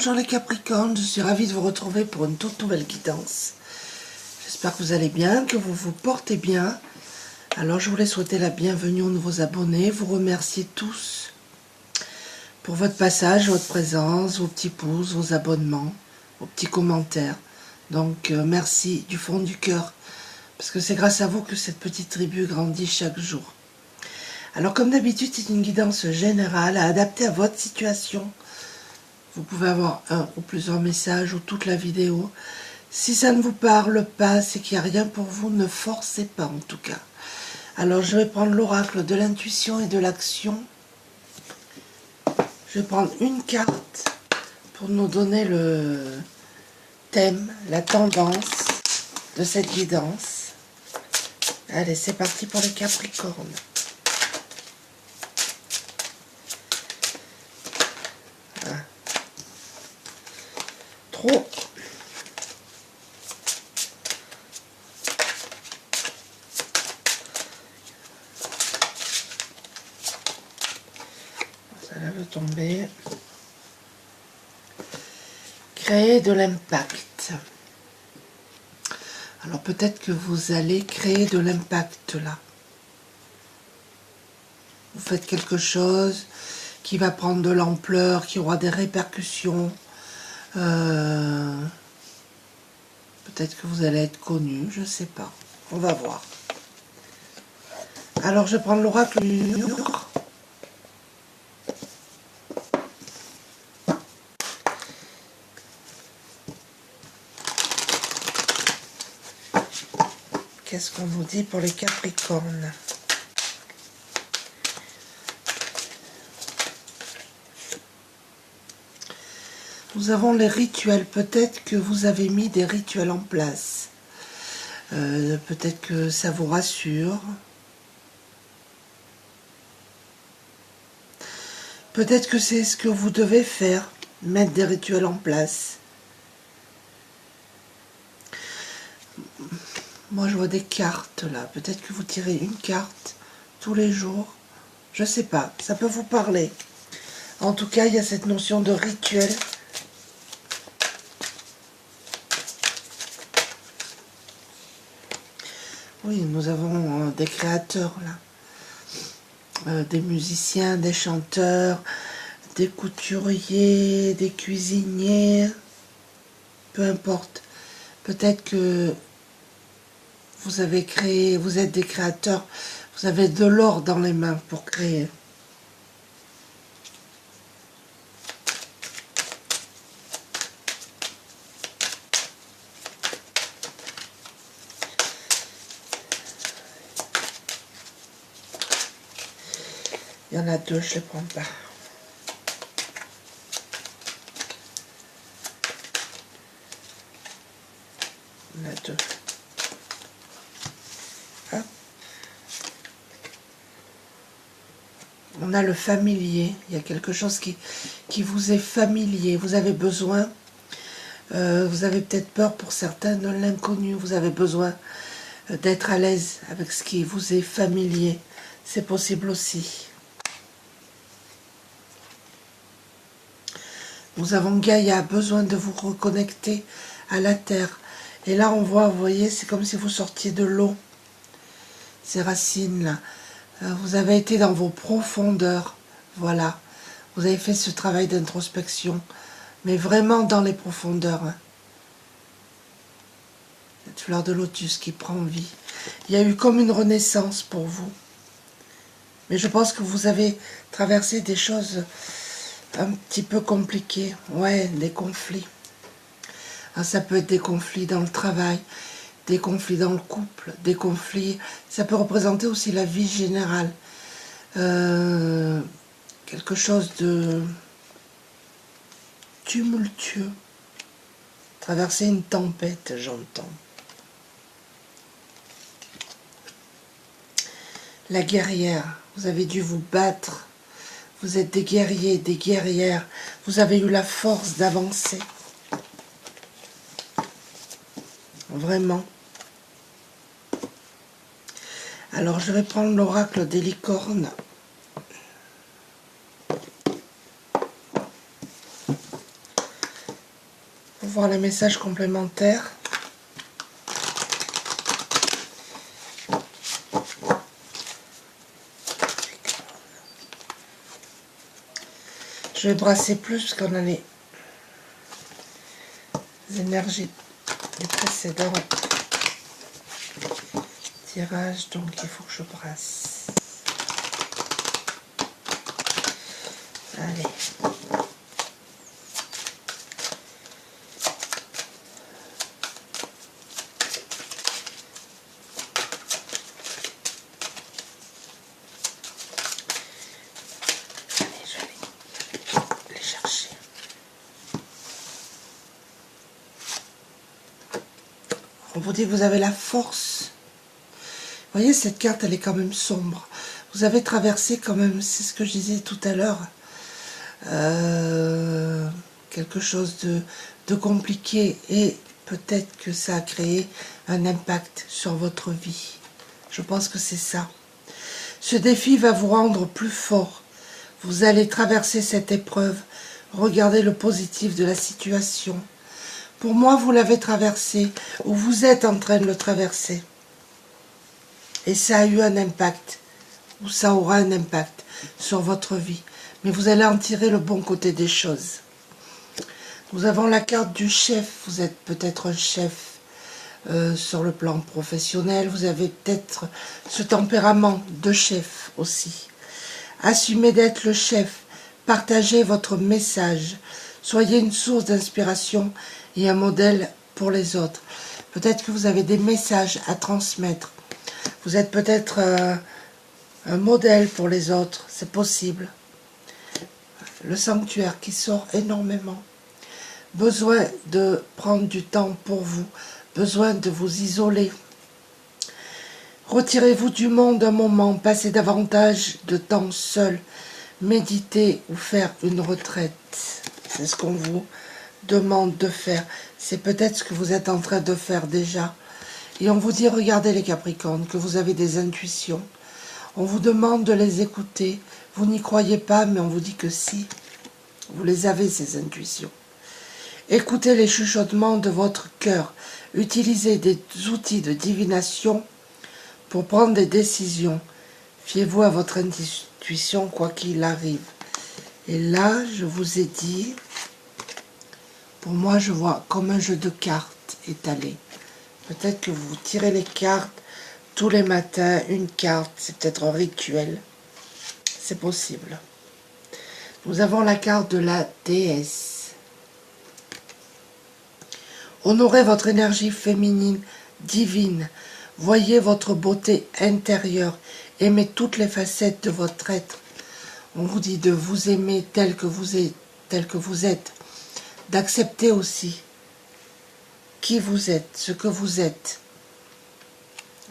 Bonjour les Capricornes, je suis ravie de vous retrouver pour une toute nouvelle guidance. J'espère que vous allez bien, que vous vous portez bien. Alors je voulais souhaiter la bienvenue aux nouveaux abonnés, vous remercier tous pour votre passage, votre présence, vos petits pouces, vos abonnements, vos petits commentaires. Donc merci du fond du cœur, parce que c'est grâce à vous que cette petite tribu grandit chaque jour. Alors comme d'habitude, c'est une guidance générale à adapter à votre situation. Vous pouvez avoir un ou plusieurs messages ou toute la vidéo. Si ça ne vous parle pas, c'est qu'il n'y a rien pour vous, ne forcez pas en tout cas. Alors je vais prendre l'oracle de l'intuition et de l'action. Je vais prendre une carte pour nous donner le thème, la tendance de cette guidance. Allez, c'est parti pour les Capricornes. Trop. Ça va tomber. Créer de l'impact. Alors peut-être que vous allez créer de l'impact là. Vous faites quelque chose qui va prendre de l'ampleur, qui aura des répercussions. Peut-être que vous allez être connu, je ne sais pas. On va voir. Alors je vais prendre l'oracle du jour. Qu'est-ce qu'on nous dit pour les Capricornes? Nous avons les rituels. Peut-être que vous avez mis des rituels en place. Peut-être que ça vous rassure. Peut-être que c'est ce que vous devez faire, mettre des rituels en place. Moi, je vois des cartes là. Peut-être que vous tirez une carte tous les jours. Je ne sais pas, ça peut vous parler. En tout cas, il y a cette notion de rituel. Oui, nous avons des créateurs là. Des musiciens, des chanteurs, des couturiers, des cuisiniers. Peu importe. Peut-être que vous avez créé, vous êtes des créateurs, vous avez de l'or dans les mains pour créer. Il y en a deux, je ne les prends pas. Il y en a deux. Hop. On a le familier. Il y a quelque chose qui vous est familier. Vous avez besoin, vous avez peut-être peur pour certains de l'inconnu. Vous avez besoin d'être à l'aise avec ce qui vous est familier. C'est possible aussi. Nous avons Gaïa, besoin de vous reconnecter à la terre. Et là, on voit, vous voyez, c'est comme si vous sortiez de l'eau. Ces racines-là. Vous avez été dans vos profondeurs. Voilà. Vous avez fait ce travail d'introspection. Mais vraiment dans les profondeurs. Hein. Cette fleur de lotus qui prend vie. Il y a eu comme une renaissance pour vous. Mais je pense que vous avez traversé des choses un petit peu compliqué, ouais, des conflits. Ah, ça peut être des conflits dans le travail, des conflits dans le couple, des conflits, ça peut représenter aussi la vie générale. Quelque chose de tumultueux. Traverser une tempête, j'entends. La guerrière, vous avez dû vous battre. Vous êtes des guerriers, des guerrières. Vous avez eu la force d'avancer. Vraiment. Alors, je vais prendre l'oracle des licornes. Pour voir les messages complémentaires. Je vais brasser plus parce qu'on a les énergies des précédents tirages, donc il faut que je brasse. Allez. On vous dit que vous avez la force. Vous voyez, cette carte, elle est quand même sombre. Vous avez traversé quand même, c'est ce que je disais tout à l'heure, quelque chose de compliqué. Et peut-être que ça a créé un impact sur votre vie. Je pense que c'est ça. Ce défi va vous rendre plus fort. Vous allez traverser cette épreuve. Regardez le positif de la situation. Pour moi, vous l'avez traversé, ou vous êtes en train de le traverser. Et ça a eu un impact, ou ça aura un impact sur votre vie. Mais vous allez en tirer le bon côté des choses. Nous avons la carte du chef. Vous êtes peut-être un chef sur le plan professionnel. Vous avez peut-être ce tempérament de chef aussi. Assumez d'être le chef. Partagez votre message. Soyez une source d'inspiration et un modèle pour les autres. Peut-être que vous avez des messages à transmettre. Vous êtes peut-être un modèle pour les autres. C'est possible. Le sanctuaire qui sort énormément. Besoin de prendre du temps pour vous. Besoin de vous isoler. Retirez-vous du monde un moment. Passez davantage de temps seul. Méditer ou faire une retraite. C'est ce qu'on vous demande de faire. C'est peut-être ce que vous êtes en train de faire déjà. Et on vous dit, regardez les Capricornes, que vous avez des intuitions. On vous demande de les écouter. Vous n'y croyez pas, mais on vous dit que si. Vous les avez, ces intuitions. Écoutez les chuchotements de votre cœur. Utilisez des outils de divination pour prendre des décisions. Fiez-vous à votre intuition, quoi qu'il arrive. Et là, je vous ai dit, pour moi, je vois comme un jeu de cartes étalé. Peut-être que vous tirez les cartes tous les matins, une carte, c'est peut-être un rituel. C'est possible. Nous avons la carte de la déesse. Honorez votre énergie féminine, divine. Voyez votre beauté intérieure. Aimez toutes les facettes de votre être. On vous dit de vous aimer tel que vous êtes. D'accepter aussi qui vous êtes, ce que vous êtes.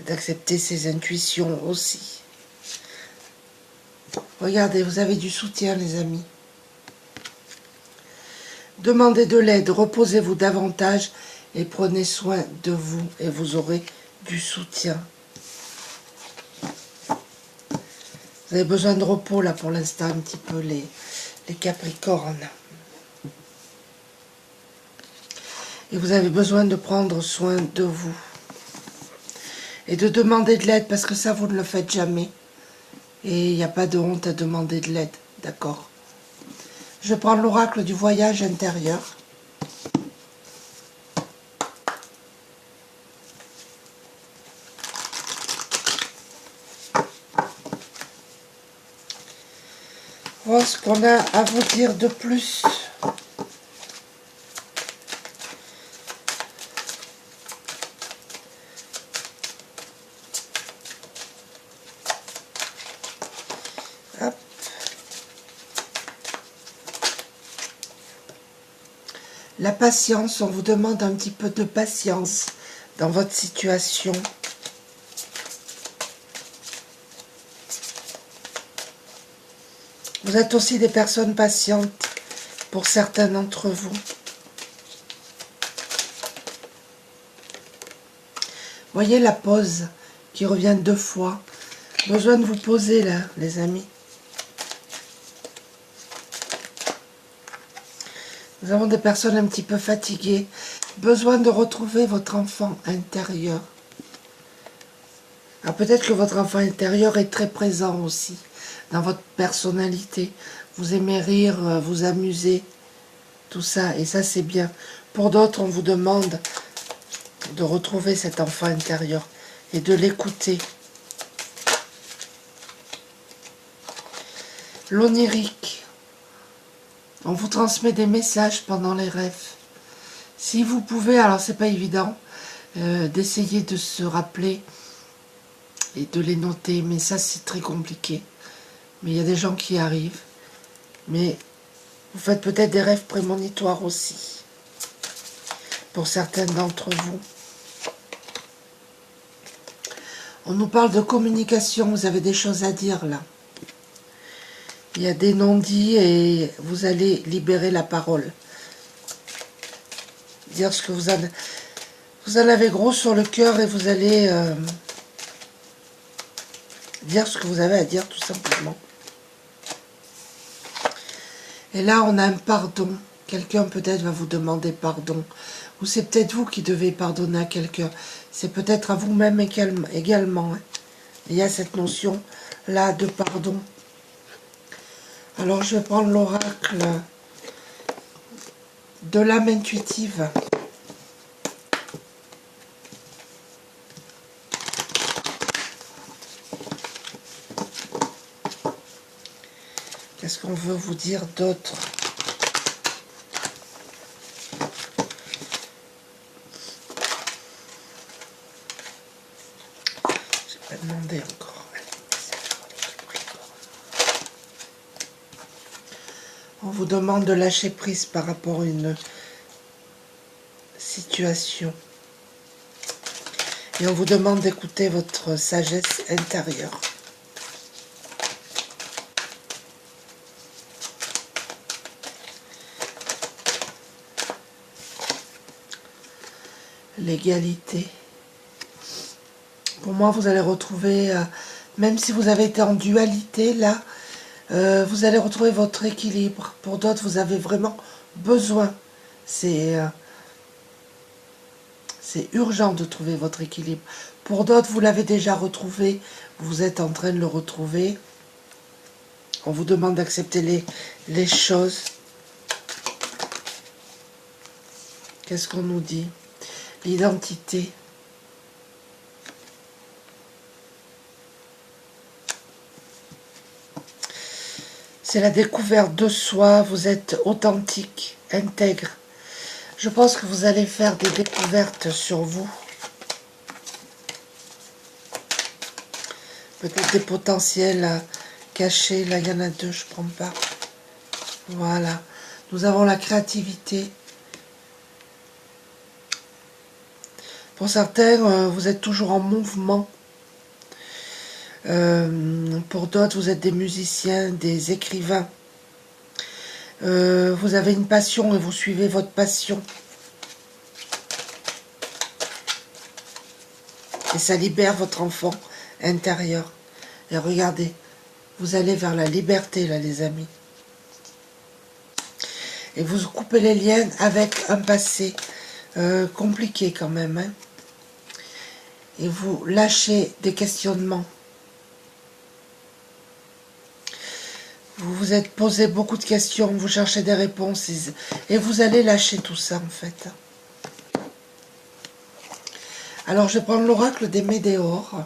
D'accepter ses intuitions aussi. Regardez, vous avez du soutien, les amis. Demandez de l'aide, reposez-vous davantage et prenez soin de vous et vous aurez du soutien. Vous avez besoin de repos là pour l'instant, un petit peu les Capricornes. Et vous avez besoin de prendre soin de vous. Et de demander de l'aide, parce que ça, vous ne le faites jamais. Et il n'y a pas de honte à demander de l'aide, d'accord? Je prends l'oracle du voyage intérieur. Voilà ce qu'on a à vous dire de plus. Hop. La patience, on vous demande un petit peu de patience dans votre situation. Vous êtes aussi des personnes patientes pour certains d'entre vous. Voyez la pause qui revient 2 fois. Besoin de vous poser là, les amis. Nous avons des personnes un petit peu fatiguées, besoin de retrouver votre enfant intérieur. Alors peut-être que votre enfant intérieur est très présent aussi dans votre personnalité. Vous aimez rire, vous amuser, tout ça, et ça c'est bien. Pour d'autres, on vous demande de retrouver cet enfant intérieur et de l'écouter. L'onirique. On vous transmet des messages pendant les rêves. Si vous pouvez, alors c'est pas évident, d'essayer de se rappeler et de les noter, mais ça c'est très compliqué. Mais il y a des gens qui y arrivent. Mais vous faites peut-être des rêves prémonitoires aussi, pour certains d'entre vous. On nous parle de communication, vous avez des choses à dire là. Il y a des non-dits et vous allez libérer la parole. Dire ce que vous en avez gros sur le cœur et vous allez dire ce que vous avez à dire tout simplement. Et là, on a un pardon. Quelqu'un peut-être va vous demander pardon. Ou c'est peut-être vous qui devez pardonner à quelqu'un. C'est peut-être à vous-même également. Hein. Il y a cette notion-là de pardon. Alors, je vais prendre l'oracle de l'âme intuitive. Qu'est-ce qu'on veut vous dire d'autre? Je n'ai pas demandé encore. On vous demande de lâcher prise par rapport à une situation. Et on vous demande d'écouter votre sagesse intérieure. L'égalité. Pour moi, vous allez retrouver, même si vous avez été en dualité, là, vous allez retrouver votre équilibre. Pour d'autres, vous avez vraiment besoin. C'est urgent de trouver votre équilibre. Pour d'autres, vous l'avez déjà retrouvé. Vous êtes en train de le retrouver. On vous demande d'accepter les choses. Qu'est-ce qu'on nous dit? L'identité. C'est la découverte de soi. Vous êtes authentique, intègre. Je pense que vous allez faire des découvertes sur vous. Peut-être des potentiels cachés. Là, il y en a deux, je ne prends pas. Voilà. Nous avons la créativité. Pour certains, vous êtes toujours en mouvement. Pour d'autres, vous êtes des musiciens, des écrivains. Vous avez une passion et vous suivez votre passion. Et ça libère votre enfant intérieur. Et regardez, vous allez vers la liberté, là, les amis. Et vous coupez les liens avec un passé compliqué quand même. Hein. Et vous lâchez des questionnements. Vous vous êtes posé beaucoup de questions, vous cherchez des réponses et vous allez lâcher tout ça en fait. Alors je vais prendre l'oracle des météores.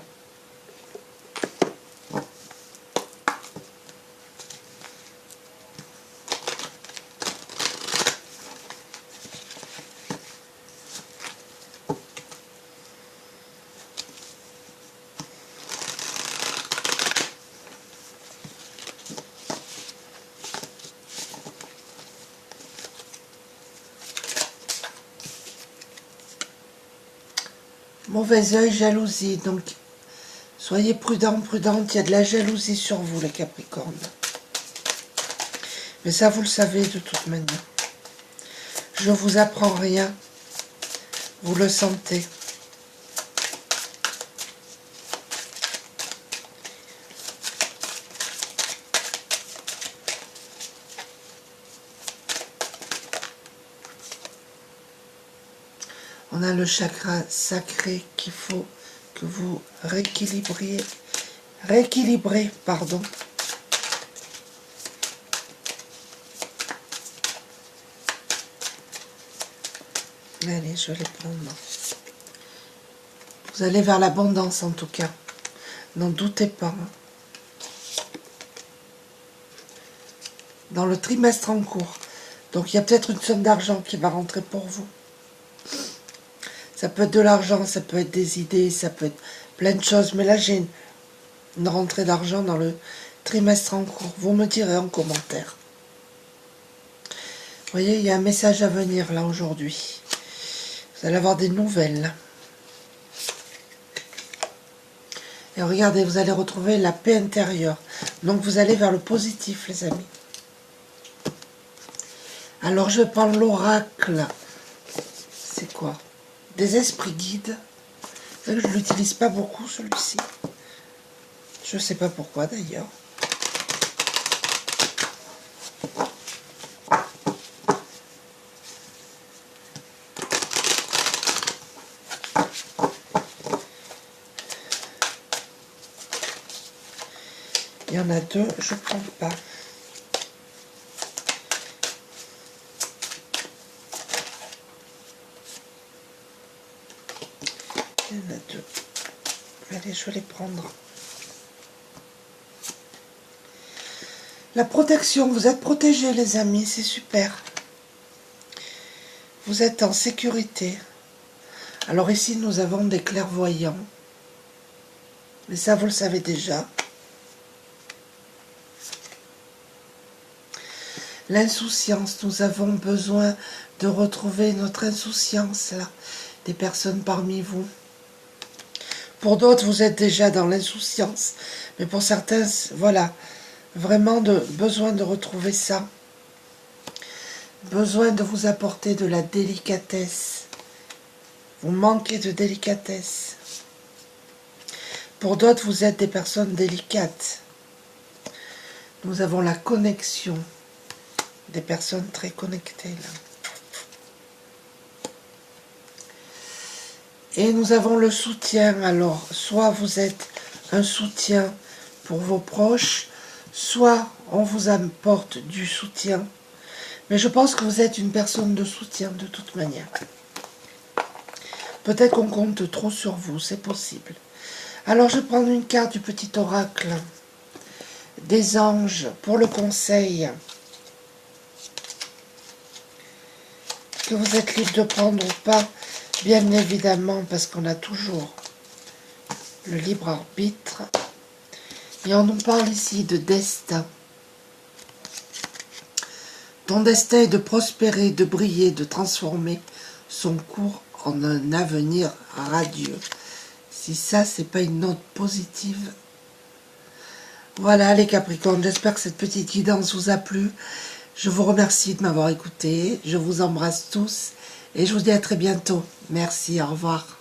Mauvais œil, jalousie. Donc, soyez prudents, prudentes. Il y a de la jalousie sur vous, les Capricornes. Mais ça, vous le savez de toute manière. Je vous apprends rien. Vous le sentez. On a le chakra sacré qu'il faut que vous rééquilibrez, pardon. Allez, je vais les prendre. Vous allez vers l'abondance en tout cas. N'en doutez pas. Dans le trimestre en cours. Donc il y a peut-être une somme d'argent qui va rentrer pour vous. Ça peut être de l'argent, ça peut être des idées, ça peut être plein de choses. Mais là j'ai une rentrée d'argent dans le trimestre en cours. Vous me direz en commentaire. Vous voyez, il y a un message à venir là aujourd'hui. Vous allez avoir des nouvelles. Et regardez, vous allez retrouver la paix intérieure. Donc vous allez vers le positif, les amis. Alors je vais prendre l'oracle. C'est quoi? Des esprits guides. C'est vrai que je ne l'utilise pas beaucoup, celui-ci. Je ne sais pas pourquoi d'ailleurs. Il y en a deux, je ne prends pas. Il y en a deux. Allez, je vais les prendre. La protection, vous êtes protégés les amis, c'est super. Vous êtes en sécurité. Alors ici, nous avons des clairvoyants. Mais ça, vous le savez déjà. L'insouciance, nous avons besoin de retrouver notre insouciance, là, des personnes parmi vous. Pour d'autres, vous êtes déjà dans l'insouciance, mais pour certains, voilà, vraiment besoin de retrouver ça. Besoin de vous apporter de la délicatesse. Vous manquez de délicatesse. Pour d'autres, vous êtes des personnes délicates. Nous avons la connexion. Des personnes très connectées là. Et nous avons le soutien. Alors, soit vous êtes un soutien pour vos proches, soit on vous apporte du soutien. Mais je pense que vous êtes une personne de soutien de toute manière. Peut-être qu'on compte trop sur vous, c'est possible. Alors, je vais prendre une carte du petit oracle des anges pour le conseil. Que vous êtes libre de prendre ou pas, bien évidemment, parce qu'on a toujours le libre arbitre. Et on nous parle ici de destin. Ton destin est de prospérer, de briller, de transformer son cours en un avenir radieux. Si ça, c'est pas une note positive. Voilà les Capricornes, j'espère que cette petite guidance vous a plu. Je vous remercie de m'avoir écouté, je vous embrasse tous et je vous dis à très bientôt. Merci, au revoir.